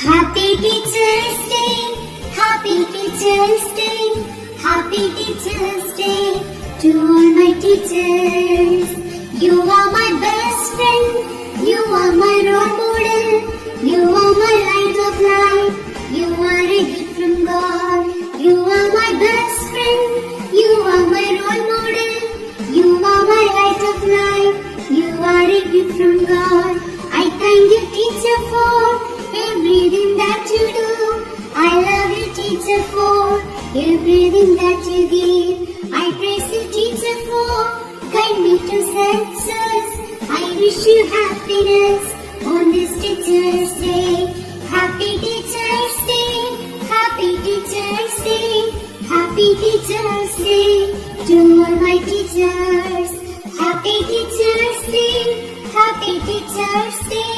Happy Teacher's Day, Happy Teacher's Day, Happy Teacher's Day to all my teachers. You are my best friend, you are my role model, you are my light of life, you are a gift from God. You are my best friend, you are my role model, you are my light of life, you are a gift from God. I thank you, teacher, for everything that you do. I love you, teacher, for everything that you give. I praise you, teacher, for guide me to success. I wish you happiness on this Teacher's Day. Happy Teacher's Day, Happy Teacher's Day, Happy Teacher's Day to all my teachers. Happy Teacher's Day, Happy Teacher's Day,